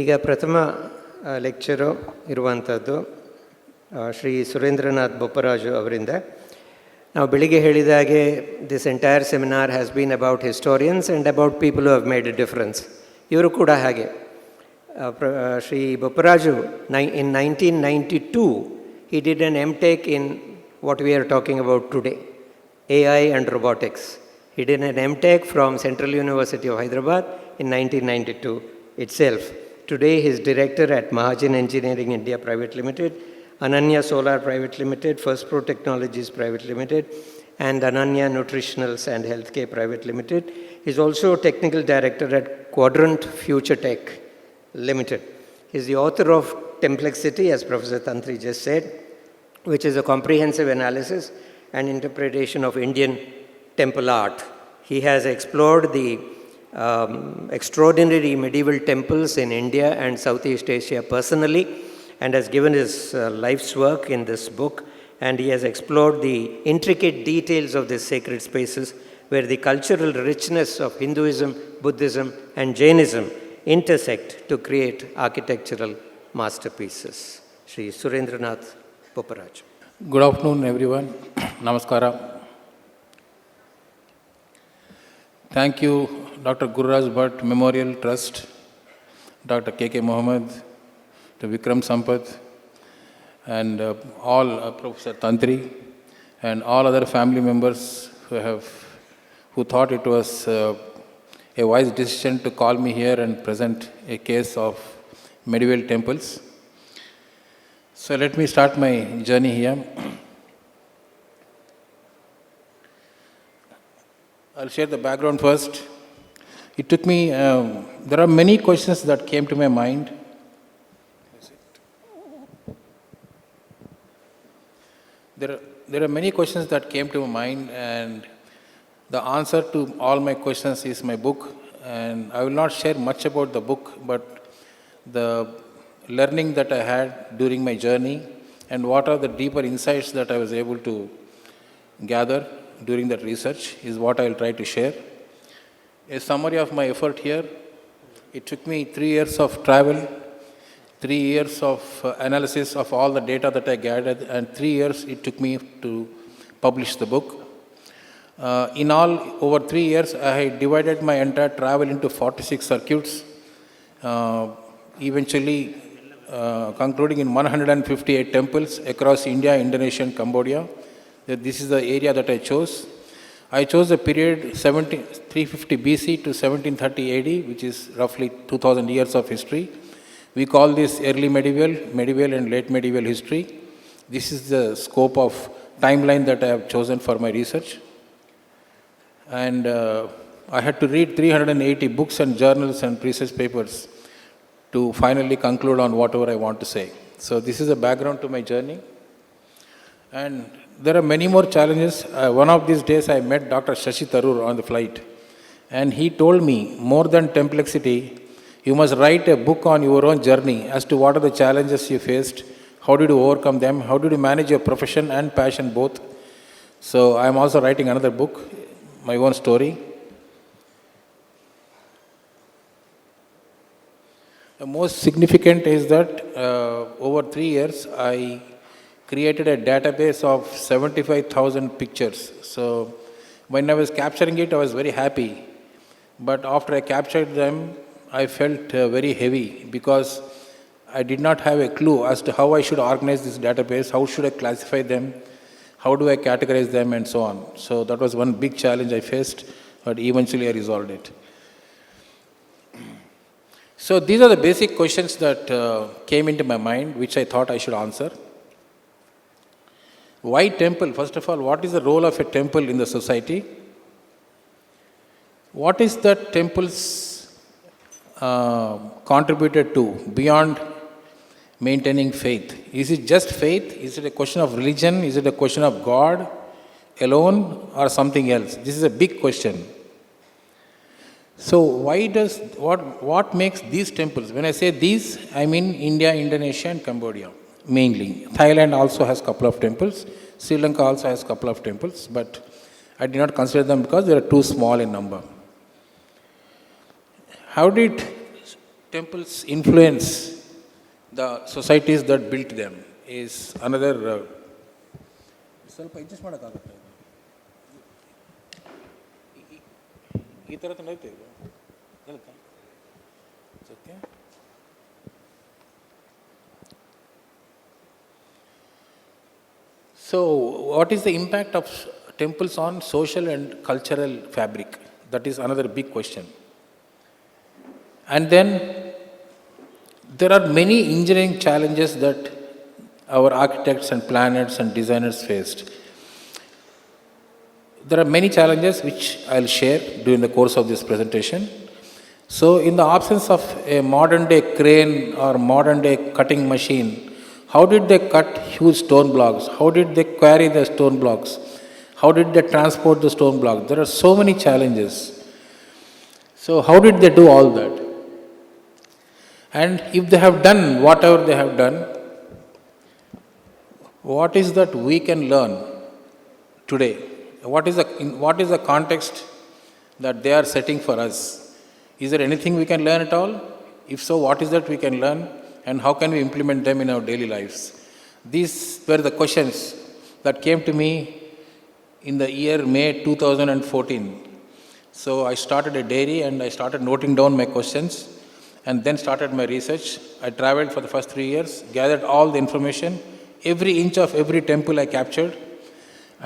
ಈಗ ಪ್ರಥಮ ಲೆಕ್ಚರು ಇರುವಂಥದ್ದು ಶ್ರೀ ಸುರೇಂದ್ರನಾಥ್ ಬೊಪ್ಪರಾಜು ಅವರಿಂದ. ನಾವು ಬೆಳಿಗ್ಗೆ ಹೇಳಿದ ಹಾಗೆ this entire seminar has been about historians and about people who have made a difference. ಇವರು ಕೂಡ ಹಾಗೆ. Shri Bopparaju in 1992 he did an M.Tech in what we are talking about today, AI and robotics. He did an M.Tech from Central University of Hyderabad in 1992 itself. Today he is director at Mahajan Engineering India Private Limited, Ananya Solar Private Limited, First Pro Technologies Private Limited, and Ananya Nutritionals and Healthcare Private Limited. He is also technical director at Quadrant Future Tech Limited. He is the author of Templexity, as Professor Tantri just said, which is a comprehensive analysis and interpretation of Indian temple art. He has explored the extraordinary medieval temples in India and Southeast Asia personally, and has given his life's work in this book, and he has explored the intricate details of these sacred spaces where the cultural richness of Hinduism, Buddhism and Jainism intersect to create architectural masterpieces. Shri Surendranath Bopparaju. Good afternoon, everyone. Namaskara. Thank you, Dr. Gururaja Bhat Memorial Trust, Dr. K.K. Mohammed, to Vikram Sampath, and all Professor Tantri, and all other family members who thought it was a wise decision to call me here and present a case of medieval temples. So let me start my journey here. I'll share the background first. It took me, there are many questions that came to my mind. There are many questions that came to my mind, and the answer to all my questions is my book. And I will not share much about the book, but the learning that I had during my journey and what are the deeper insights that I was able to gather during that research is what I will try to share. A summary of my effort here: it took me 3 years of travel, 3 years of analysis of all the data that I gathered, and 3 years it took me to publish the book. In all, over 3 years, I divided my entire travel into 46 circuits, eventually concluding in 158 temples across India, Indonesia and Cambodia. This is the area that I chose. I chose the period 350 BC to 1730 AD, which is roughly 2000 years of history. We call this early medieval, medieval and late medieval history. This is the scope of timeline that I have chosen for my research. And I had to read 380 books and journals and research papers to finally conclude on whatever I want to say. So this is a background to my journey. And there are many more challenges. One of these days I met Dr. Shashi Tharoor on the flight. And he told me, more than Templexity, you must write a book on your own journey as to what are the challenges you faced, how did you overcome them, how did you manage your profession and passion both. So I am also writing another book, my own story. The most significant is that over 3 years I created a database of 75,000 pictures. So when I was capturing it, I was very happy. But after I captured them, I felt very heavy because I did not have a clue as to how I should organize this database, how should I classify them, how do I categorize them, and so on. So that was one big challenge I faced, but eventually I resolved it. So these are the basic questions that came into my mind, which I thought I should answer. Why temple? First of all, what is the role of a temple in the society? What is that temples contributed to beyond maintaining faith? Is it just faith? Is it a question of religion? Is it a question of God alone or something else? This is a big question. So what makes these temples? When I say these, I mean India, Indonesia and Cambodia mainly. Thailand also has a couple of temples. Sri Lanka also has a couple of temples, but I did not consider them because they are too small in number. How did temples influence the societies that built them is another. ಸ್ವಲ್ಪ adjust ಮಾಡೋಕ್ಕಾಗುತ್ತೆ ಈ ಥರ ತಂದೈತೆ ಇದು ಹೇಳುತ್ತಾ okay. So, what is the impact of temples on social and cultural fabric? That is another big question. And then there are many engineering challenges that our architects and planners and designers faced. There are many challenges which I'll share during the course of this presentation. So, in the absence of a modern day crane or modern day cutting machine, how did they cut huge stone blocks? How did they quarry the stone blocks? How did they transport the stone blocks? There are so many challenges. So, how did they do all that? And if they have done whatever they have done, what is that we can learn today? What is the context that they are setting for us? Is there anything we can learn at all? If so, what is that we can learn? And how can we implement them in our daily lives? These were the questions that came to me in the year May 2014. So I started a diary and I started noting down my questions and then started my research. I traveled for the first 3 years, gathered all the information, every inch of every temple I captured,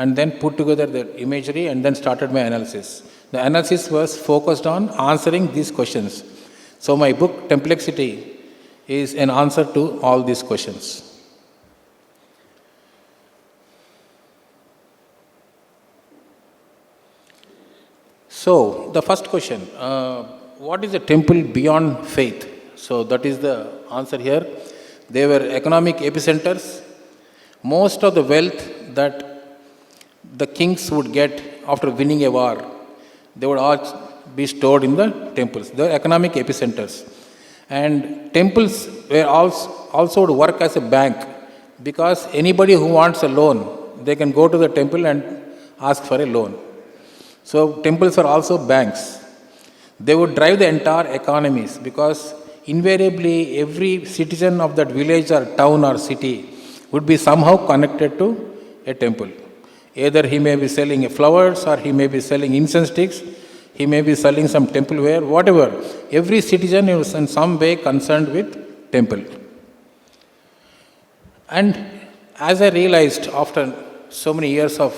and then put together the imagery and then started my analysis. The analysis was focused on answering these questions. So my book, Templexity, is an answer to all these questions. So, the first question, what is a temple beyond faith? So, that is the answer here. They were economic epicenters. Most of the wealth that the kings would get after winning a war, they would all be stored in the temples. They are economic epicenters. And temples were also would work as a bank, because anybody who wants a loan, they can go to the temple and ask for a loan. So temples are also banks. They would drive the entire economies, because invariably every citizen of that village or town or city would be somehow connected to a temple. Either he may be selling flowers, or he may be selling incense sticks, he may be selling some temple ware, whatever. Every citizen is in some way concerned with temple. And as I realized after so many years of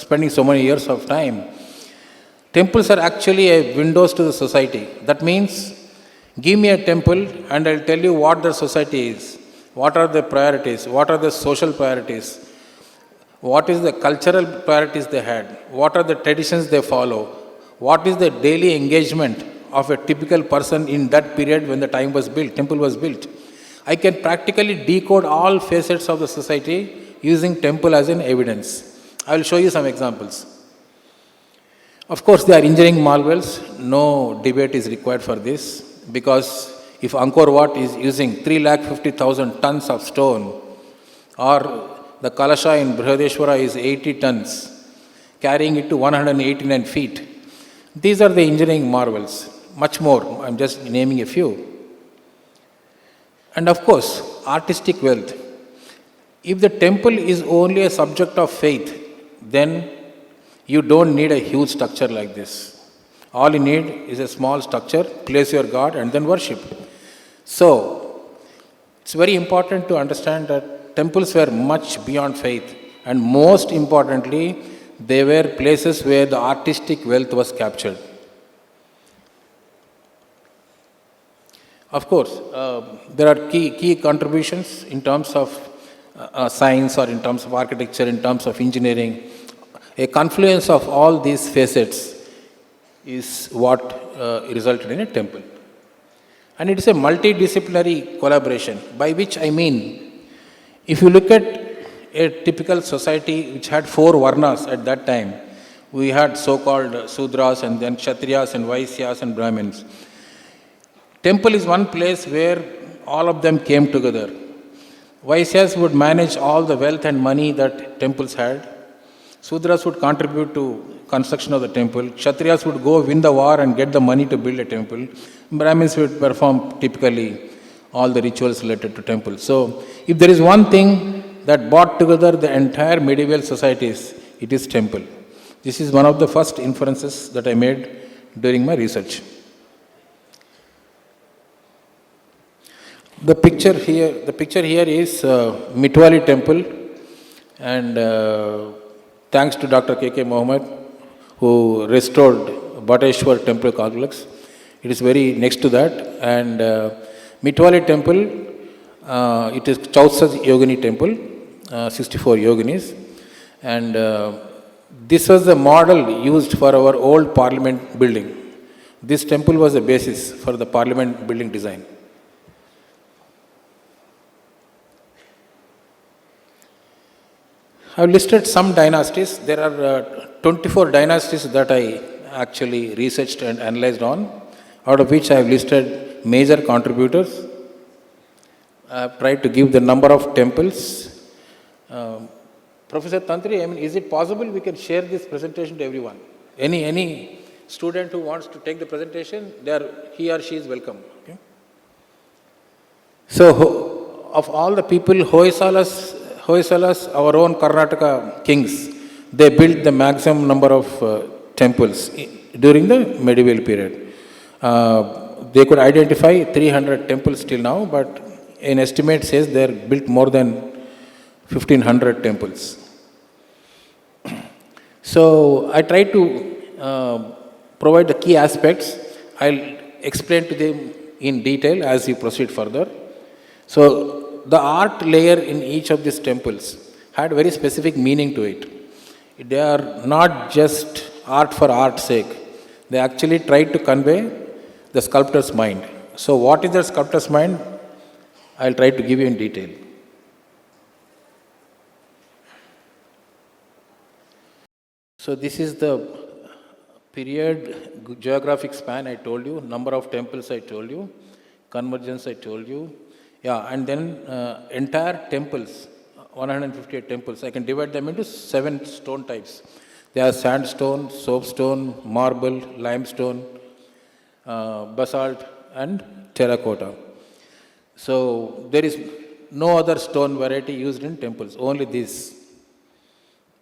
spending so many years of time, temples are actually a windows to the society. That means, give me a temple and I'll tell you what the society is, what are the priorities, what are the social priorities, what is the cultural priorities they had, what are the traditions they follow, what is the daily engagement of a typical person in that period when the temple was built. I can practically decode all facets of the society using temple as an evidence. I will show you some examples. Of course, they are engineering marvels. No debate is required for this, because if Angkor Wat is using 350,000 tons of stone, or the Kalasha in Brihadeshwara is 80 tons, carrying it to 189 feet. These are the engineering marvels. Much more, I'm just naming a few. And of course, artistic wealth. If the temple is only a subject of faith, then you don't need a huge structure like this. All you need is a small structure, place your God and then worship. So, it's very important to understand that temples were much beyond faith, and most importantly, they were places where the artistic wealth was captured. Of course, there are key contributions in terms of science, or in terms of architecture, in terms of engineering. A confluence of all these facets is what resulted in a temple. And it is a multidisciplinary collaboration, by which I mean, if you look at a typical society which had 4 varnas at that time, we had so-called Sudras, and then Kshatriyas and Vaisyas and Brahmins. Temple is one place where all of them came together. Vaisyas would manage all the wealth and money that temples had. Sudras would construction of the temple. Kshatriyas would go win the war and get the money to build a temple. Brahmins would perform typically all the rituals related to temple. So, if there is one thing that brought together the entire medieval societies, it is temple. This is one of the first inferences that I made during my research. The picture here is Mitwali temple, and thanks to Dr. K.K. Mohammed, who restored Bhateshwar temple complex. It is very next to that, and Mitwali temple, it is Chausas Yogini temple, 64 yoginis, and this was the model used for our old parliament building. This temple was the basis for the parliament building design. I have listed some dynasties. There are 24 dynasties that I actually researched and analyzed on, out of which I have listed major contributors. I have tried to give the number of temples. Professor Tantri, I mean, is it possible we can share this presentation to everyone? Any student who wants to take the presentation, he or she is welcome. Okay? So, of all the people, Hoysalas, our own Karnataka kings, they built the maximum number of temples during the medieval period. They could identify 300 temples till now, but an estimate says they built more than 1500 temples. So I tried to provide the key aspects. I'll explain to them in detail as we proceed further. So the art layer in each of these temples had very specific meaning to it. They are not just art for art's sake. They actually tried to convey the sculptor's mind. So what is the sculptor's mind? I'll try to give you in detail. So this is the period, geographic span I told you, number of temples I told you, convergence I told you. Yeah, and then entire temples, 158 temples, I can divide them into 7 stone types. They are sandstone, soapstone, marble, limestone, basalt, and terracotta. So there is no other stone variety used in temples, only these.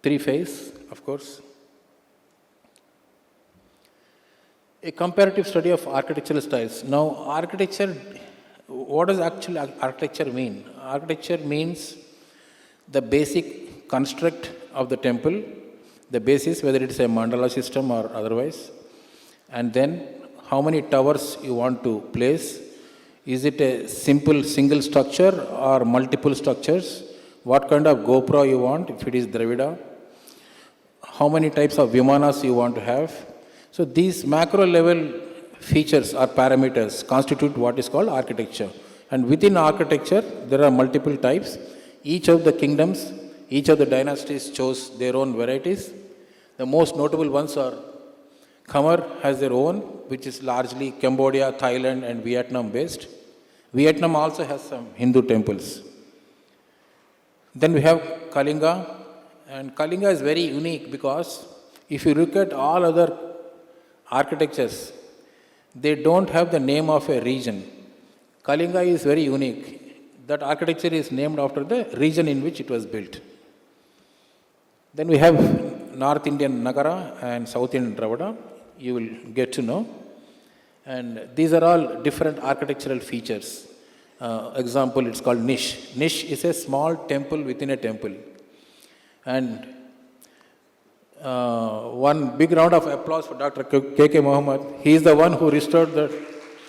3-phase, of course. A comparative study of architectural styles. Now, architecture, what does actually architecture mean? Architecture means the basic construct of the temple, the basis, whether it's a mandala system or otherwise, and then how many towers you want to place. Is it a simple single structure or multiple structures? What kind of GoPro you want, if it is Dravida? How many types of Vimanas you want to have? So these macro level features or parameters constitute what is called architecture. And within architecture, there are multiple types. Each of the kingdoms, each of the dynasties chose their own varieties. The most notable ones are Khmer has their own, which is largely Cambodia, Thailand, and Vietnam based. Vietnam also has some Hindu temples. Then we have Kalinga, and Kalinga is very unique because if you look at all other architectures, they don't have the name of a region. Kalinga is very unique. That architecture is named after the region in which it was built. Then we have North Indian Nagara and South Indian Dravida. You will get to know. And these are all different architectural features. Example, it's called niche. Niche is a small temple within a temple. And one big round of applause for Dr. K.K. Mohammed. He is the one who restored the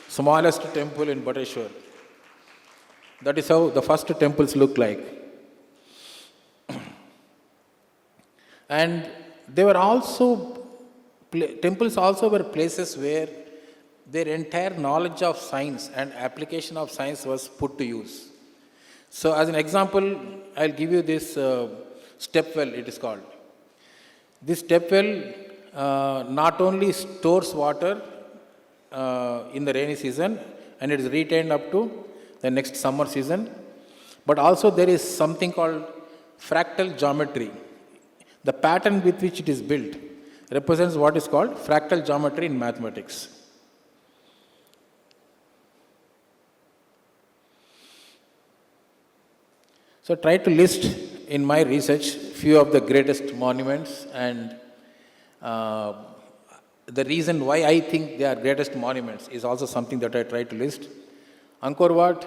smallest temple in Bhateshwar. That is how the first temples look like. And they were also, temples also were places where their entire knowledge of science and application of science was put to use. So as an example, I'll give you this step well, it is called. This step well not only stores water in the rainy season and it is retained up to the next summer season, but also there is something called fractal geometry. The pattern with which it is built represents what is called fractal geometry in mathematics. So try to list in my research few of the greatest monuments, and the reason why I think they are greatest monuments is also something that I try to list. Angkor Wat,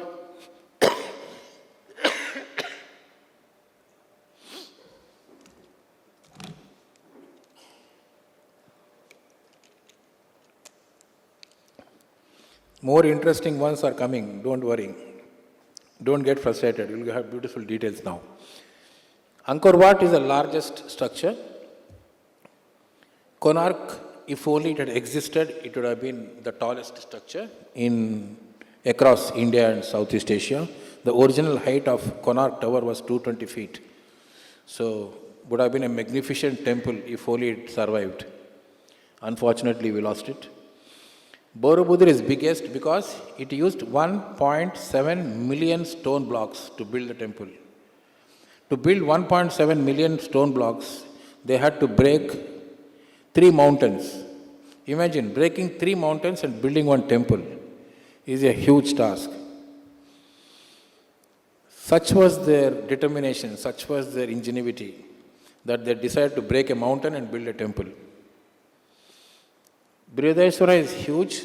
more interesting ones are coming, don't worry. Don't get frustrated, you'll have beautiful details now. Angkor Wat is the largest structure. Konark, if only it had existed, it would have been the tallest structure across India and Southeast Asia. The original height of Konark Tower was 220 feet. So, would have been a magnificent temple if only it survived. Unfortunately, we lost it. Borobudur is biggest because it used 1.7 million stone blocks to build the temple. To build 1.7 million stone blocks, they had to break 3 mountains. Imagine breaking 3 mountains and building one temple is a huge task. Such was their determination, such was their ingenuity, that they decided to break a mountain and build a temple. Brihadeshwara is huge,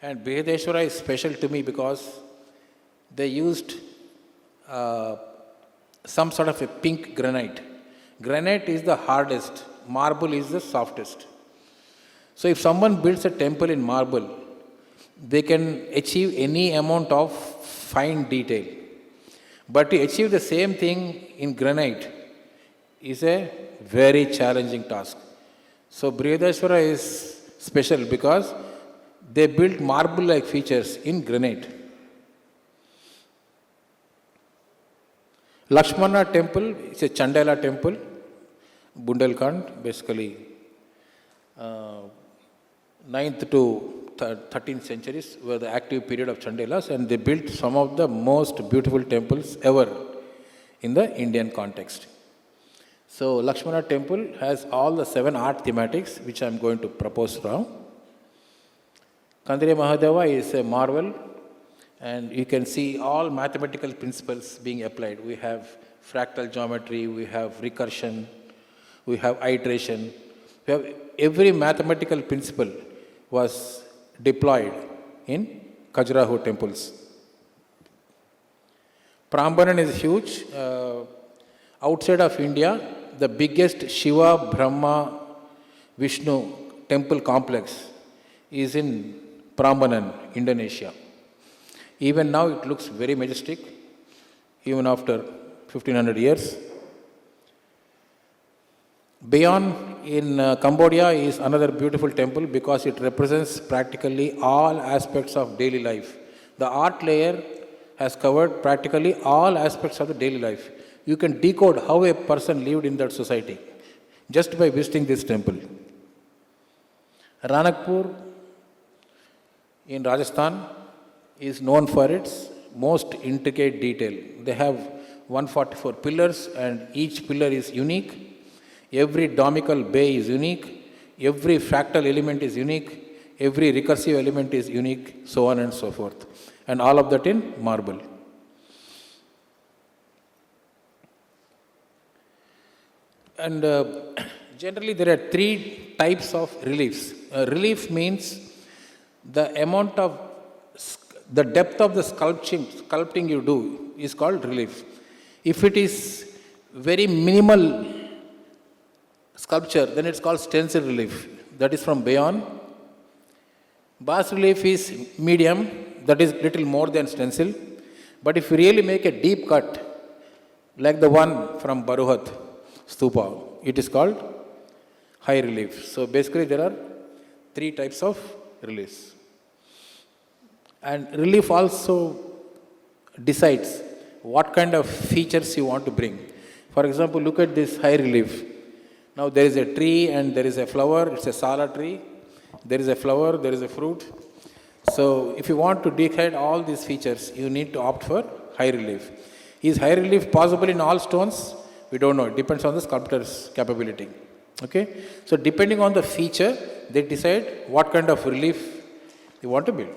and Brihadeshwara is special to me because they used some sort of a pink granite. Granite is the hardest, marble is the softest. So if someone builds a temple in marble, they can achieve any amount of fine detail. But to achieve the same thing in granite is a very challenging task. So Brihadeshwara is special because they built marble-like features in granite. Lakshmana temple is a Chandala temple, Bundelkhand, basically 9th to 13th centuries were the active period of Chandelas, and they built some of the most beautiful temples ever in the Indian context. So Lakshmana temple has all the 7 art thematics which I am going to propose now. Kandire Mahadeva is a marvel, and you can see all mathematical principles being applied. We have fractal geometry, we have recursion, we have iteration. We have every mathematical principle was deployed in Khajuraho temples. Prambanan is huge. Outside of India, the biggest Shiva, Brahma, Vishnu temple complex is in Prambanan, Indonesia. Even now it looks very majestic, even after 1500 years. Bayon in Cambodia is another beautiful temple because it represents practically all aspects of daily life. The art layer has covered practically all aspects of the daily life. You can decode how a person lived in that society just by visiting this temple. Ranakpur in Rajasthan is known for its most intricate detail. They have 144 pillars, and each pillar is unique. Every domical bay is unique. Every fractal element is unique. Every recursive element is unique, so on and so forth. And all of that in marble. And generally there are 3 types of reliefs. Relief means the amount of, the depth of the sculpting you do is called relief. If it is very minimal sculpture, then it's called stencil relief. That is from Bayon. Bas relief is medium, that is little more than stencil. But if you really make a deep cut, like the one from Baruhat Stupa, it is called high relief. So basically there are 3 types of reliefs. And relief also decides what kind of features you want to bring. For example, look at this high relief. Now there is a tree and there is a flower, it's a sala tree. There is a flower, there is a fruit. So if you want to decode all these features, you need to opt for high relief. Is high relief possible in all stones? We don't know. It depends on the sculptor's capability. Okay? So depending on the feature, they decide what kind of relief they want to build.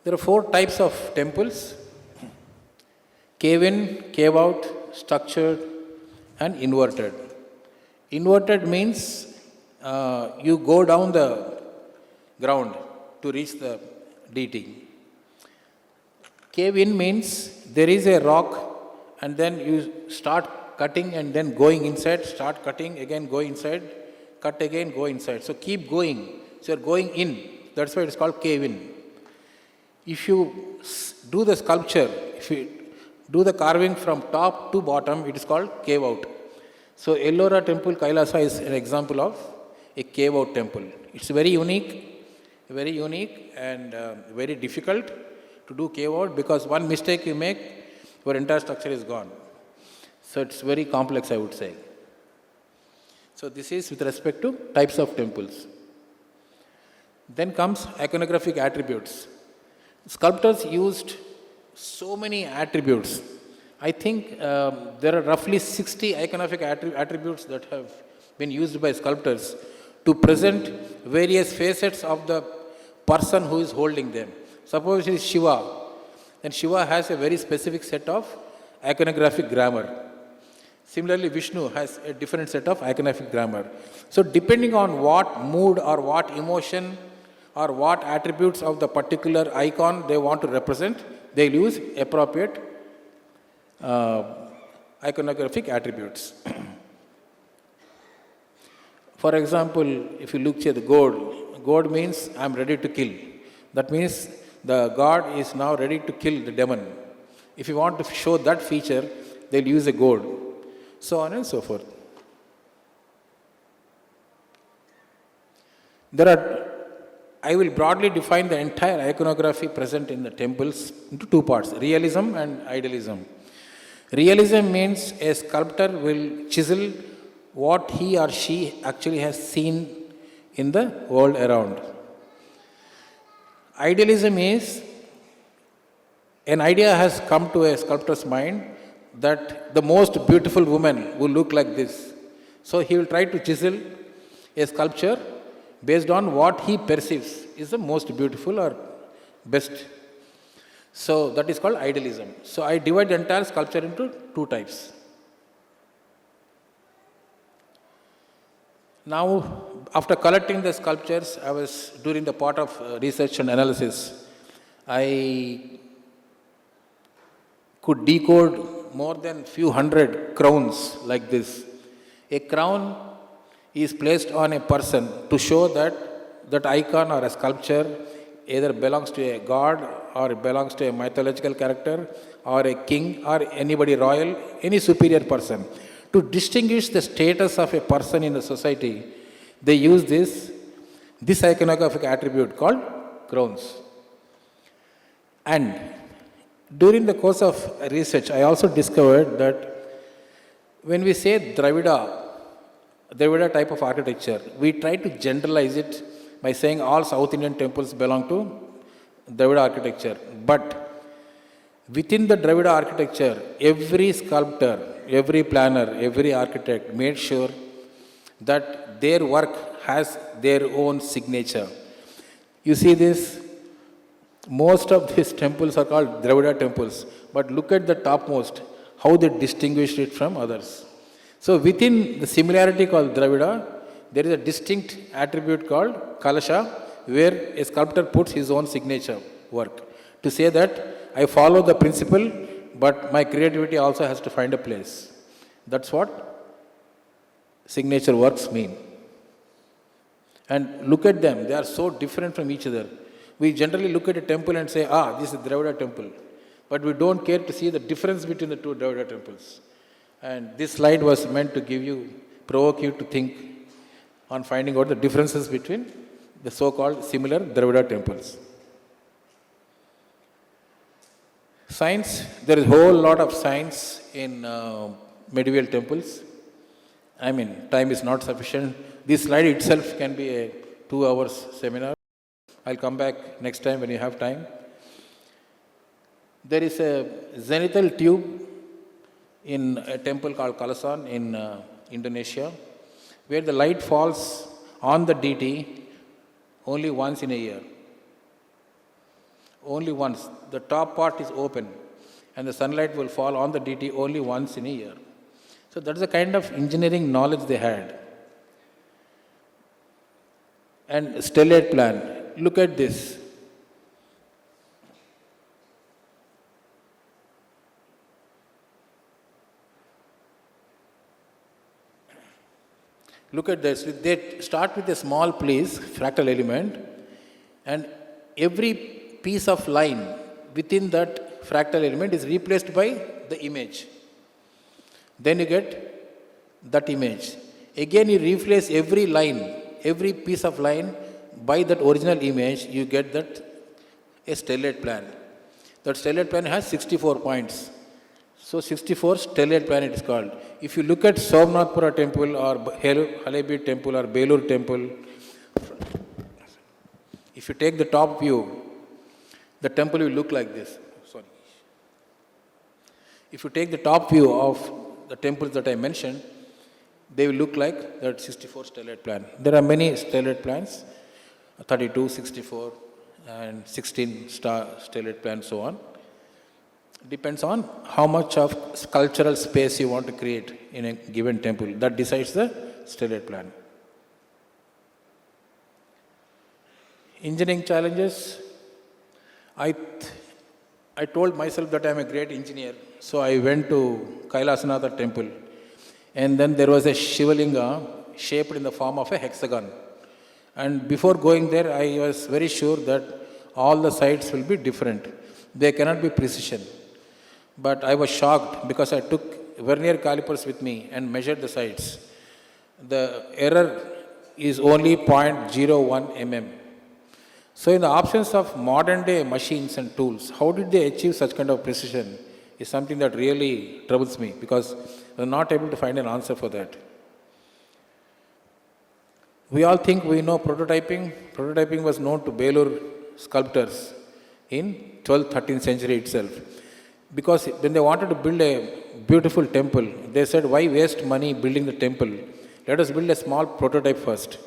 There are 4 types of temples: cave in, cave out, structured, and inverted. Inverted means you go down the ground to reach the deity. Cave in means there is a rock and then you start cutting and then going inside, start cutting, again go inside, cut again, go inside. So keep going. So you're going in. That's why it's called cave in. If you do the sculpture, if you do the carving from top to bottom, it is called cave out. So Ellora temple, Kailasa, is an example of a cave out temple. It's very unique and very difficult to do cave out, because one mistake you make, your entire structure is gone. So it's very complex, I would say. So this is with respect to types of temples. Then comes iconographic attributes. Sculptors used so many attributes. I think there are roughly 60 iconographic attributes that have been used by sculptors to present various facets of the person who is holding them. Suppose it is Shiva, then Shiva has a very specific set of iconographic grammar. Similarly, Vishnu has a different set of iconographic grammar. So depending on what mood or what emotion or what attributes of the particular icon they want to represent, they use appropriate iconographic attributes. For example, if you look at the god means I am ready to kill. That means the god is now ready to kill the demon. If you want to show that feature, they'll use a god. So on and so forth. I will broadly define the entire iconography present in the temples into 2 parts: realism and idealism. Realism means a sculptor will chisel what he or she actually has seen in the world around. Idealism is an idea has come to a sculptor's mind that the most beautiful woman will look like this. So he will try to chisel a sculpture based on what he perceives is the most beautiful or best. So that is called idealism. So I divide the entire sculpture into 2 types. Now, after collecting the sculptures, I was during the part of research and analysis, I could decode more than few hundred crowns like this. A crown is placed on a person to show that that icon or a sculpture either belongs to a god or it belongs to a mythological character or a king or anybody royal, any superior person. To distinguish the status of a person in the society, they use this iconographic attribute called crowns. And during the course of research, I also discovered that when we say Dravida type of architecture, we try to generalize it by saying all South Indian temples belong to Dravida architecture. But within the Dravida architecture, every sculptor, every planner, every architect made sure that their work has their own signature. You see this? Most of these temples are called Dravida temples, but look at the topmost, how they distinguish it from others. So within the similarity called Dravida, there is a distinct attribute called Kalasha, where a sculptor puts his own signature work to say that I follow the principle, but my creativity also has to find a place. That's what signature works mean. And look at them, they are so different from each other. We generally look at a temple and say, this is Dravida temple. But we don't care to see the difference between the 2 Dravida temples. And this slide was meant to provoke you to think on finding out the differences between the so-called similar Dravida temples. Science, there is a whole lot of science in medieval temples. I mean, time is not sufficient. This slide itself can be a 2 hours seminar. I'll come back next time when you have time. There is a zenithal tube in a temple called Kalasan in Indonesia, where the light falls on the deity only once in a year. Only once. The top part is open and the sunlight will fall on the deity only once in a year. So that is the kind of engineering knowledge they had. And stellate plan. Look at this. Look at this. They start with a small place, fractal element, and every piece of line within that fractal element is replaced by the image. Then you get that image. Again, you replace every line, every piece of line by that original image, you get that a stellate plan. That stellate plan has 64 points. So 64 stellate plan it is called. If you look at Somnathpura temple or Halebid temple or Belur temple, if you take the top view, the temple will look like this. Sorry. If you take the top view of the temples that I mentioned, they will look like that 64 stellate plan. There are many stellate plans, 32, 64 and 16 stellate plans, so on. Depends on how much of sculptural space you want to create in a given temple. That decides the stellate plan. Engineering challenges. I told myself that I am a great engineer, so I went to Kailasanatha temple, and then there was a Shivalinga shaped in the form of a hexagon. And before going there, I was very sure that all the sides will be different. They cannot be precision. But I was shocked because I took vernier calipers with me and measured the sides. The error is only 0.01 mm. So in the absence of modern day machines and tools, how did they achieve such kind of precision is something that really troubles me, because I'm not able to find an answer for that. We all think we know prototyping. Prototyping was known to Belur sculptors in 12th, 13th century itself. Because when they wanted to build a beautiful temple, they said, why waste money building the temple? Let us build a small prototype first.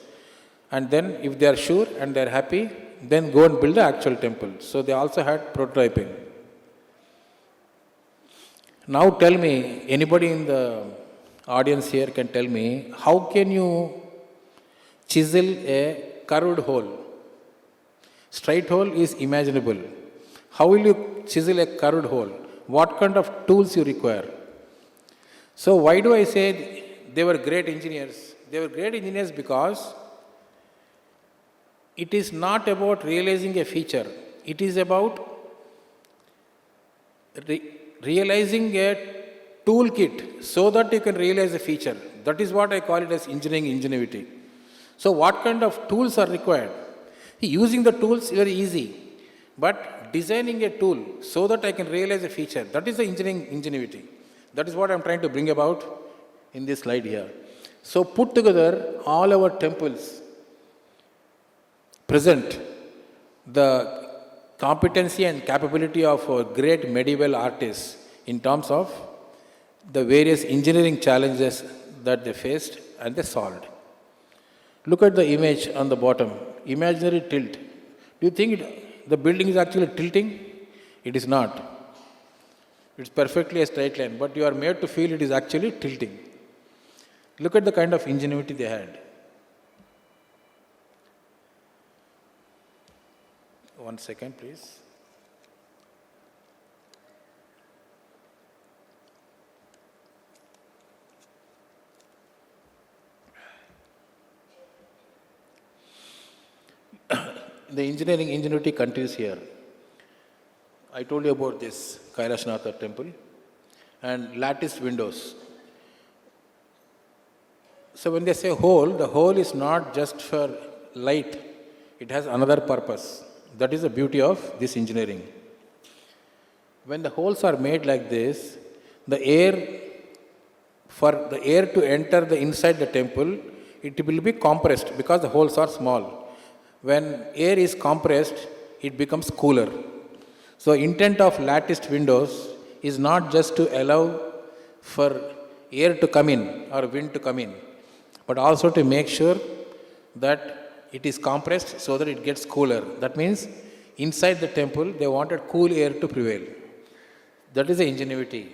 And then if they are sure and they are happy, then go and build the actual temple. So they also had prototyping. Now tell me, anybody in the audience here can tell me, how can you chisel a curved hole? Straight hole is imaginable. How will you chisel a curved hole? What kind of tools you require? So why do I say they were great engineers? They were great engineers because it is not about realizing a feature. It is about realizing a toolkit so that you can realize a feature. That is what I call it as engineering ingenuity. So what kind of tools are required? Using the tools is very easy. But designing a tool so that I can realize a feature, that is the engineering ingenuity. That is what I am trying to bring about in this slide here. So put together all our temples present the competency and capability of our great medieval artists in terms of the various engineering challenges that they faced and they solved. Look at the image on the bottom, imaginary tilt. Do you think the building is actually tilting? It is not. It's perfectly a straight line, but you are made to feel it is actually tilting. Look at the kind of ingenuity they had. One second, please. The engineering ingenuity continues here. I told you about this Kailashanatha temple and latticed windows. So when they say hole, the hole is not just for light. It has another purpose. That is the beauty of this engineering. When the holes are made like this, for the air to enter the inside the temple, it will be compressed because the holes are small. When air is compressed, it becomes cooler. So intent of latticed windows is not just to allow for air to come in or wind to come in, but also to make sure that it is compressed so that it gets cooler. That means inside the temple they wanted cool air to prevail. That is the ingenuity.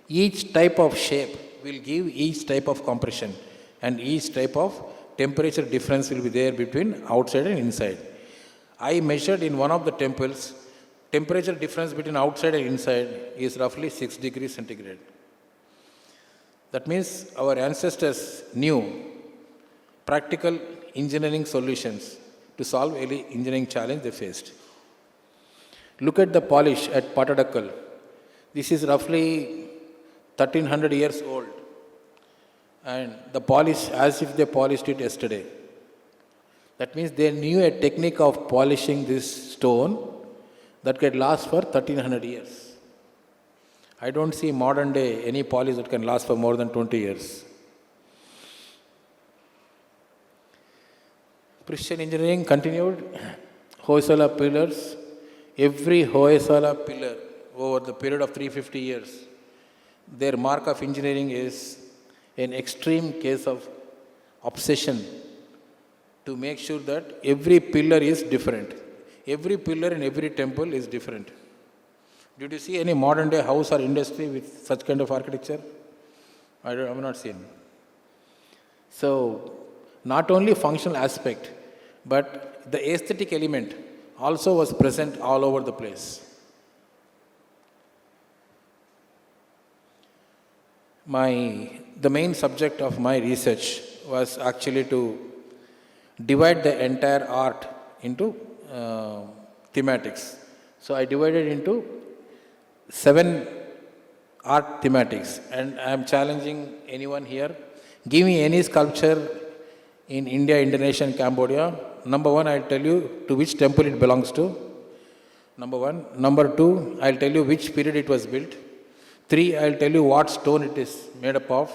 Each type of shape will give each type of compression, and each type of temperature difference will be there between outside and inside. I measured in one of the temples, temperature difference between outside and inside is roughly 6 degrees centigrade. That means our ancestors knew practical engineering solutions to solve any engineering challenge they faced. Look at the polish at Patadakkal. This is roughly 1300 years old, and the polish as if they polished it yesterday. That means they knew a technique of polishing this stone that could last for 1300 years. I don't see modern day any polish that can last for more than 20 years. Precision engineering continued. Hoysala pillars. Every Hoysala pillar over the period of 350 years, their mark of engineering is an extreme case of obsession to make sure that every pillar is different. Every pillar in every temple is different. Did you see any modern day house or industry with such kind of architecture? I have not seen. So, not only functional aspect, but the aesthetic element also was present all over the place. The main subject of my research was actually to divide the entire art into thematics. So I divided into 7 art thematics, and I am challenging anyone here. Give me any sculpture in India, Indonesia and Cambodia. Number 1, I'll tell you to which temple it belongs to. Number 1. Number 2, I'll tell you which period it was built. 3, I'll tell you what stone it is made up of.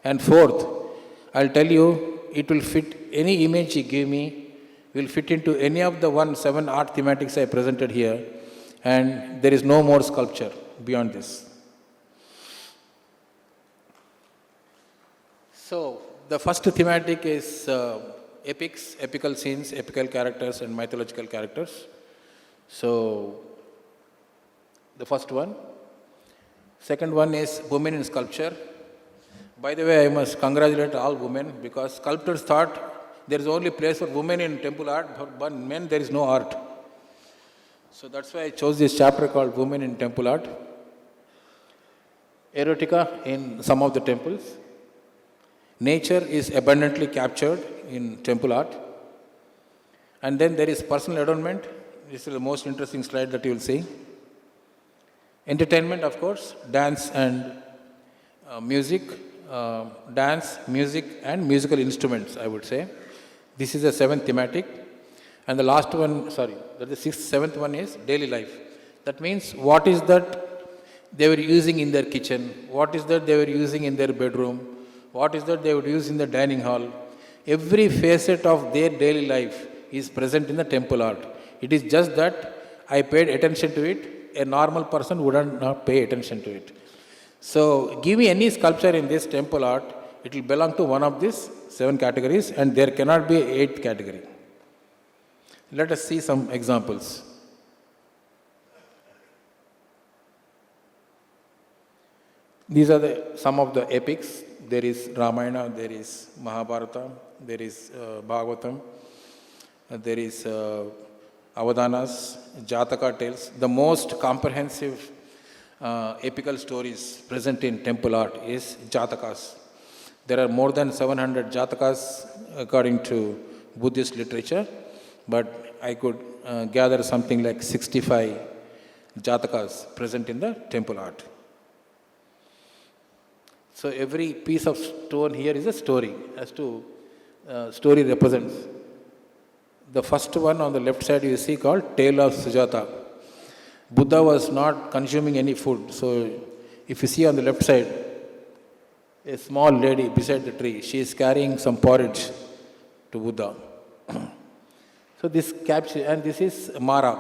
And 4th, I'll tell you it will fit, any image you give me will fit into any of the 7 art thematics I presented here, and there is no more sculpture beyond this. So, the first thematic is epics, epical scenes, epical characters and mythological characters. So, the first one. Second one is women in sculpture. By the way, I must congratulate all women, because sculptors thought there is only place for women in temple art, but men there is no art. So that's why I chose this chapter called Women in Temple Art. Erotica in some of the temples. Nature is abundantly captured in temple art. And then there is personal adornment. This is the most interesting slide that you will see. Entertainment, of course, dance and music. Dance, music and musical instruments, I would say. This is the 7th thematic. And the last one, the 7th one is daily life. That means what is that they were using in their kitchen, what is that they were using in their bedroom, what is that they would use in the dining hall. Every facet of their daily life is present in the temple art. It is just that I paid attention to it. A normal person wouldn't not pay attention to it. So, give me any sculpture in this temple art, it will belong to one of these 7 categories, and there cannot be an 8th category. Let us see some examples. These are some of the epics. There is Ramayana, there is Mahabharata, there is Bhagavatam, there is Avadanas, Jataka tales. The most comprehensive epical stories present in temple art is Jatakas. There are more than 700 Jatakas according to Buddhist literature, but I could gather something like 65 Jatakas present in the temple art. So every piece of stone here is a story, as to story represents. The first one on the left side you see called Tale of Sujata. Buddha was not consuming any food. So if you see on the left side, a small lady beside the tree, she is carrying some porridge to Buddha. So this capture, and this is Mara,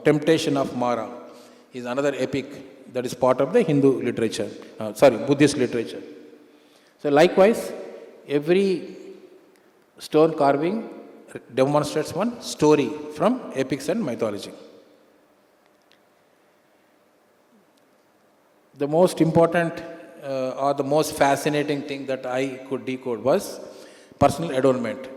Temptation of Mara is another epic that is part of the Hindu literature, Buddhist literature. So likewise, every stone carving demonstrates one story from epics and mythology. The most important or the most fascinating thing that I could decode was personal adornment.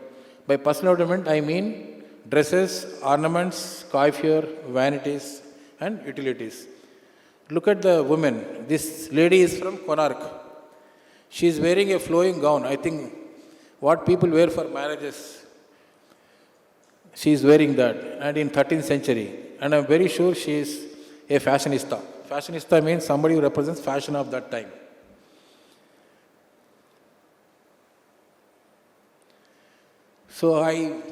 By personal adornment, I mean dresses, ornaments, coiffure, vanities, and utilities. Look at the woman. This lady is from Konark. She is wearing a flowing gown. I think what people wear for marriages, she is wearing that. And in 13th century. And I'm very sure she is a fashionista. Fashionista means somebody who represents fashion of that time. So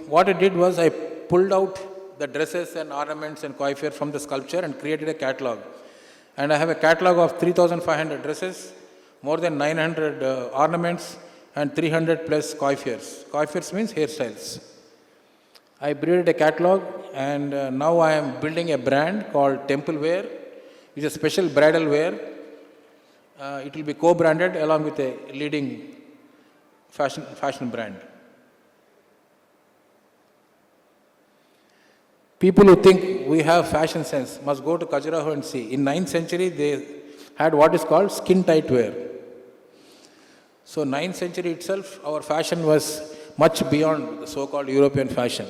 what I did was I pulled out the dresses and ornaments and coiffure from the sculpture and created a catalog. And I have a catalog of 3,500 dresses, more than 900 ornaments, and 300 plus coiffures. Coiffures means hairstyles. I created a catalog, and now I am building a brand called Temple Wear. It's a special bridal wear. It will be co-branded along with a leading fashion brand. People who think we have fashion sense must go to Khajuraho and see. In 9th century, they had what is called skin-tight wear. So 9th century itself, our fashion was much beyond the so-called European fashion.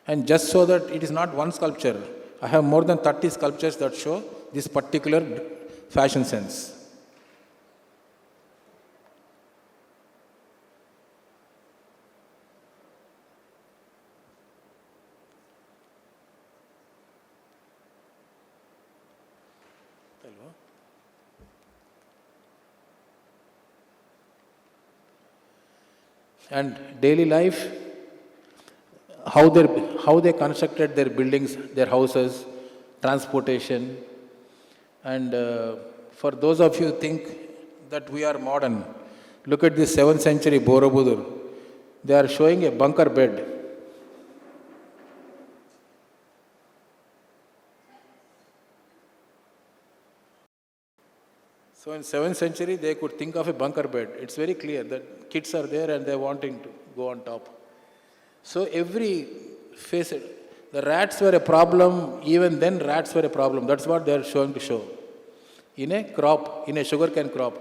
And just so that it is not one sculpture, I have more than 30 sculptures that show this particular fashion sense. And daily life, how they constructed their buildings, their houses, transportation. And for those of you who think that we are modern, look at this 7th century Borobudur. They are showing a bunker bed. So in 7th century, they could think of a bunker bed. It's very clear that kids are there and they're wanting to go on top. So every facet, the rats were a problem, even then rats were a problem. That's what they're showing to show. In a crop, in a sugarcane crop.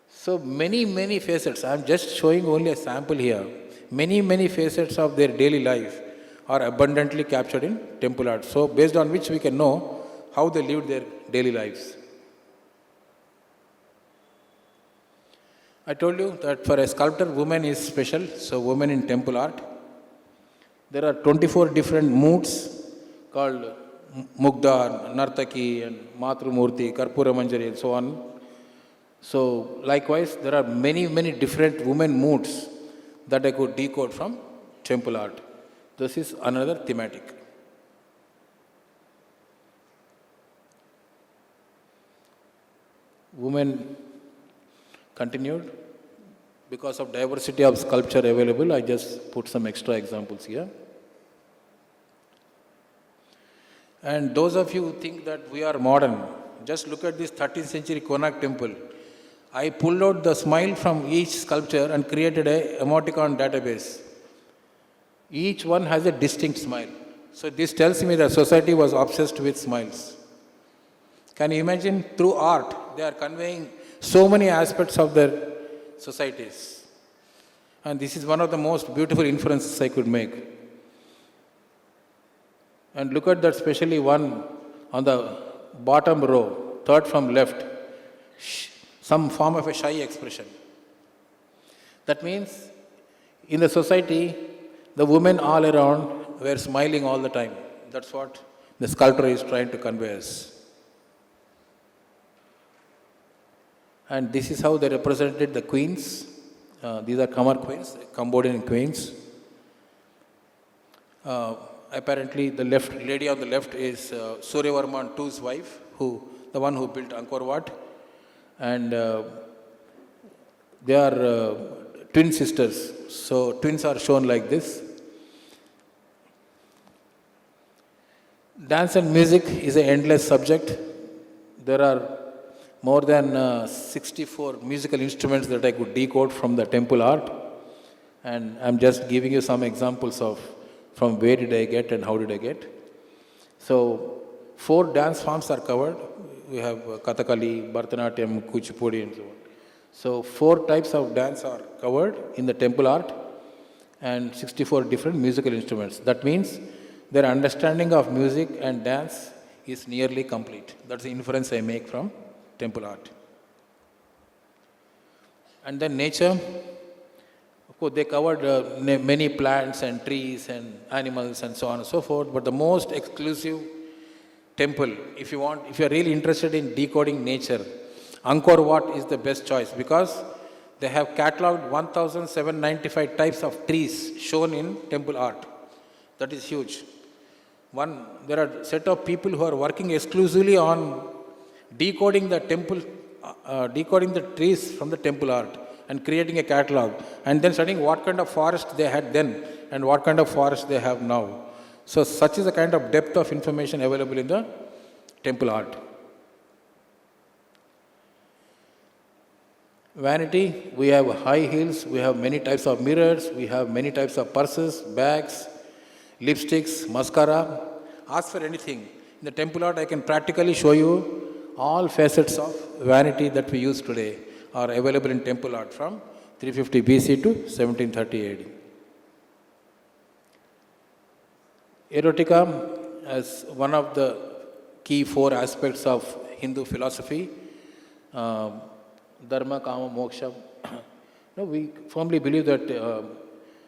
So many facets. I'm just showing only a sample here. Many facets of their daily life are abundantly captured in temple art. So based on which we can know how they lived their daily lives. I told you that for a sculptor, woman is special, so woman in temple art. There are 24 different moods called Mugdha, Nartaki, and Matrumurti, Karpura Manjari, and so on. So likewise, there are many different women moods that I could decode from temple art. This is another thematic. Women continued. Because of diversity of sculpture available, I just put some extra examples here. And those of you who think that we are modern, just look at this 13th century Konark temple. I pulled out the smile from each sculpture and created a emoticon database. Each one has a distinct smile. So this tells me that society was obsessed with smiles. Can you imagine, through art, they are conveying so many aspects of their societies. And this is one of the most beautiful inferences I could make. And look at that, especially one on the bottom row, third from left, some form of a shy expression. That means in the society, the women all around were smiling all the time. That's what the sculptor is trying to convey us. And this is how they represented the queens. These are Khmer queens, Cambodian queens. Apparently, the lady on the left is Suryavarman II's wife, the one who built Angkor Wat. And they are twin sisters. So twins are shown like this. Dance and music is an endless subject. there are more than 64 musical instruments that I could decode from the temple art. And I'm just giving you some examples of from where did I get and how did I get. So 4 dance forms are covered. We have Kathakali, Bharatanatyam, Kuchipudi and so on. So 4 types of dance are covered in the temple art and 64 different musical instruments. That means their understanding of music and dance is nearly complete. That's the inference I make from temple art. And then nature. Of course, they covered many plants and trees and animals and so on and so forth, but the most exclusive temple, if you are really interested in decoding nature, Angkor Wat is the best choice because they have catalogued 1,795 types of trees shown in temple art. That is huge. There are a set of people who are working exclusively on decoding the temple, decoding the trees from the temple art and creating a catalog, and then studying what kind of forest they had then and what kind of forest they have now. So such is the kind of depth of information available in the temple art. Vanity, we have high heels, we have many types of mirrors, we have many types of purses, bags, lipsticks, mascara. Ask for anything. In the temple art, I can practically show you all facets of vanity that we use today are available in temple art from 350 BC to 1730 AD. Erotica, as one of the key 4 aspects of Hindu philosophy, dharma, kama, moksha. No, we firmly believe that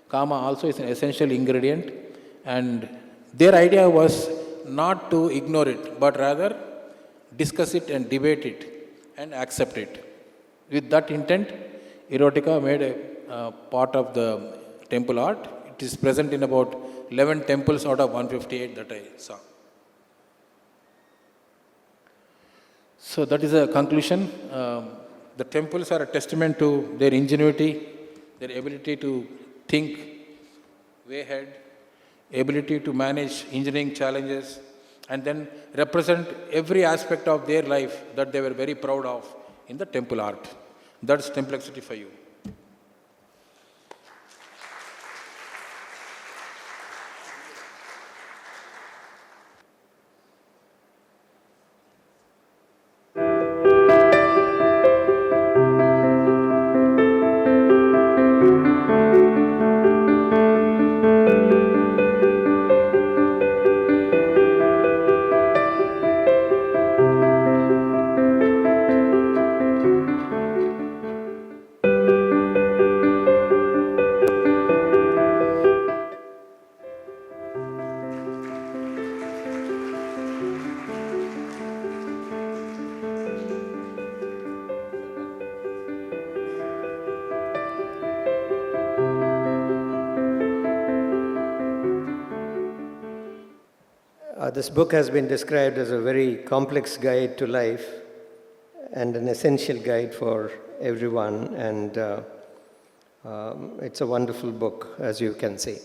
kama also is an essential ingredient, and their idea was not to ignore it, but rather discuss it and debate it and accept it. With that intent, erotica made a part of the temple art. It is present in about 11 temples out of 158 that I saw. So that is a conclusion. The temples are a testament to their ingenuity, their ability to think way ahead, ability to manage engineering challenges, and then represent every aspect of their life that they were very proud of in the temple art. That's Templexity for you. This book has been described as a very complex guide to life and an essential guide for everyone, and it's a wonderful book, as you can see.